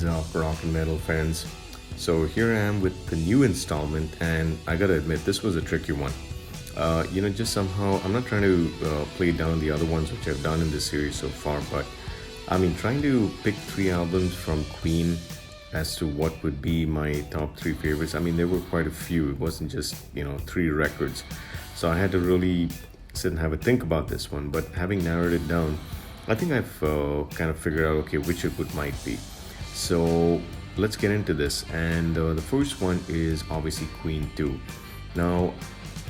up, rock and metal fans? So here I am with the new installment, and I gotta admit, this was a tricky one. Just somehow, I'm not trying to play down the other ones which I've done in this series so far, but I mean, trying to pick three albums from Queen as to what would be my top three favorites. I mean, there were quite a few. It wasn't just, three records. So I had to really sit and have a think about this one. But having narrowed it down, I think I've kind of figured out, okay, which it would might be. So let's get into this. And the first one is obviously Queen 2. Now,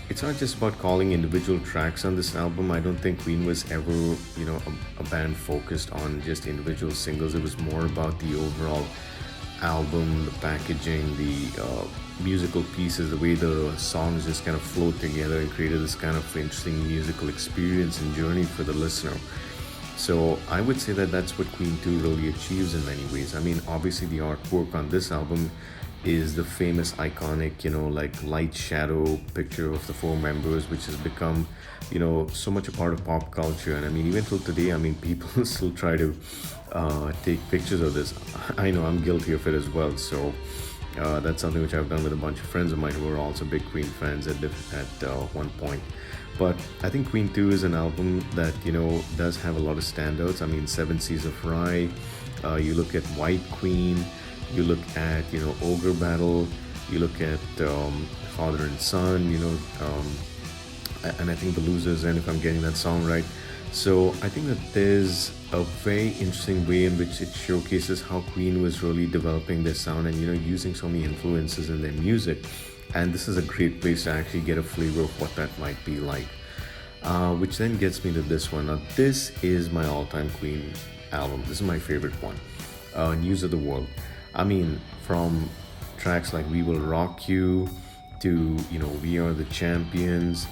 it's not just about calling individual tracks on this album. I don't think Queen was ever, a band focused on just individual singles. It was more about the overall album, the packaging, the musical pieces, the way the songs just kind of flowed together and created this kind of interesting musical experience and journey for the listener. So I would say that that's what Queen 2 really achieves in many ways. I mean, obviously the artwork on this album is the famous iconic, like light shadow picture of the four members, which has become, so much a part of pop culture. And I mean, even till today, I mean, people still try to take pictures of this. I know I'm guilty of it as well. So that's something which I've done with a bunch of friends of mine who are also big Queen fans at one point. But I think Queen 2 is an album that, does have a lot of standouts. I mean, Seven Seas of Rhye, you look at White Queen, you look at, Ogre Battle, you look at Father and Son, and I think The Losers, and if I'm getting that song right. So I think that there's a very interesting way in which it showcases how Queen was really developing their sound and, using so many influences in their music. And this is a great place to actually get a flavor of what that might be like. Which then gets me to this one. Now, this is my all-time Queen album. This is my favorite one. News of the World. I mean, from tracks like We Will Rock You to, We Are the Champions,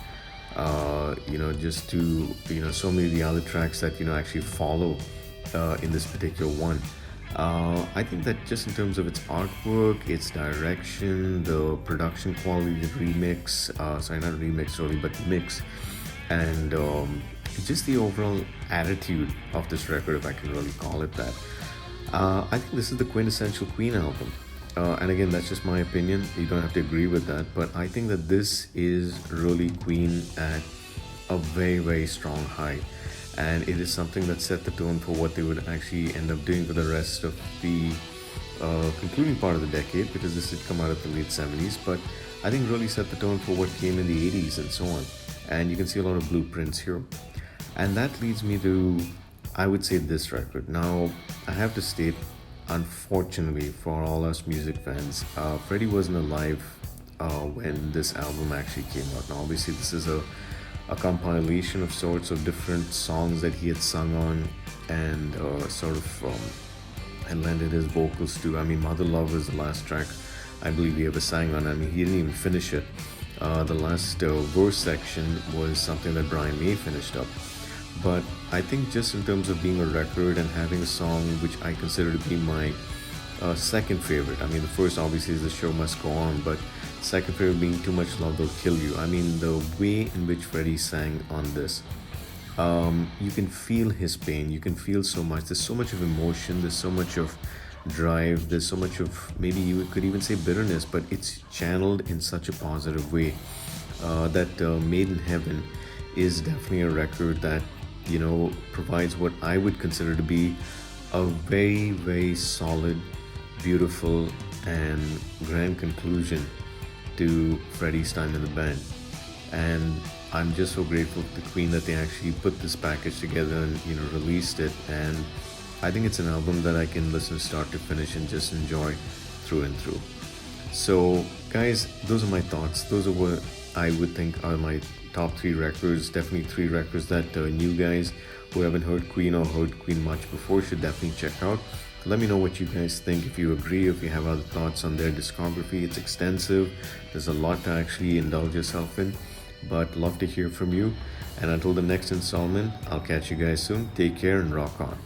just to, so many of the other tracks that, actually follow in this particular one. I think that just in terms of its artwork, its direction, the production quality, the remix, sorry, not remix really, but mix, and just the overall attitude of this record, if I can really call it that. I think this is the quintessential Queen album. And again, that's just my opinion. You don't have to agree with that. But I think that this is really Queen at a very, very strong high. And it is something that set the tone for what they would actually end up doing for the rest of the concluding part of the decade, because this did come out of the late 70s. But I think really set the tone for what came in the 80s and so on. And you can see a lot of blueprints here. And that leads me to, I would say, this record. Now, I have to state, unfortunately for all us music fans, Freddie wasn't alive when this album actually came out. Now, obviously, this is a compilation of sorts of different songs that he had sung on and and lended his vocals to. I mean, Mother Love was the last track I believe he ever sang on. I mean, he didn't even finish it. The last verse section was something that Brian May finished up. But I think just in terms of being a record and having a song which I consider to be my second favorite. I mean, the first obviously is The Show Must Go On, but second favorite being Too Much Love Will Kill You. I mean, the way in which Freddie sang on this, you can feel his pain. You can feel so much. There's so much of emotion. There's so much of drive. There's so much of, maybe you could even say bitterness, but it's channeled in such a positive way that Made in Heaven is definitely a record that, provides what I would consider to be a very, very solid, beautiful, and grand conclusion to Freddie's time in the band. And I'm just so grateful to Queen that they actually put this package together and, released it. And I think it's an album that I can listen start to finish and just enjoy through and through. So, guys, those are my thoughts. Those are what I would think are my top three records. Definitely three records that new guys who haven't heard Queen or heard Queen much before should definitely check out. Let me know what you guys think, if you agree, if you have other thoughts on their discography. It's extensive. There's a lot to actually indulge yourself in, but love to hear from you. And until the next installment, I'll catch you guys soon. Take care and rock on.